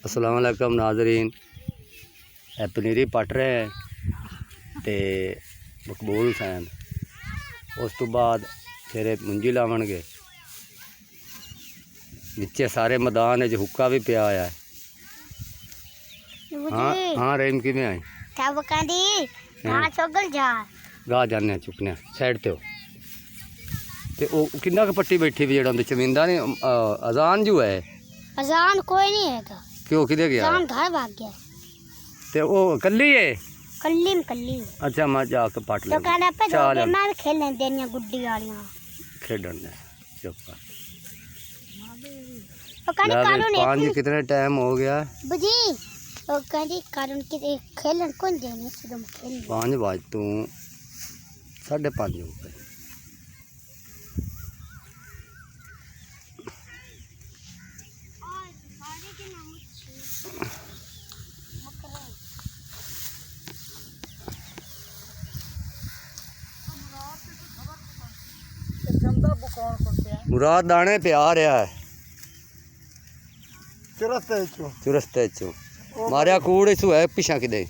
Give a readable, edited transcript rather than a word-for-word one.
अस्सलाम वालेकुम नाजरीन, पनीरी पट रहे हैं तो मकबूल हुसैन उस तो बाद फिर मुंजी लावणगे। नीचे सारे मैदान हुक्का भी पिया है। हाँ हाँ रेम किमें आई गाह जाने चुकने साइड ते किन्ना क पट्टी बैठी भी जड़ा चमिंदा ने अजान जो है अजान कोई नहीं है क्यों किधे गया अजान घर भाग गया ते वो कल्ली है कल्ली अच्छा मैं जाके पट ले तो कहना पे दो मैं खेलने देनिया गुड्डी वालियां खेडन ने चुप तो कहना कानून है पांच कितने टाइम हो गया बुजी तो कहनी कानून के खेलन कौन देने तुम खेल 5 बज तू 5:30 हो गए। मुराद दाने पे आ रहा है चुरस्ते चो मारिया कूड़ इस है पिछा किदे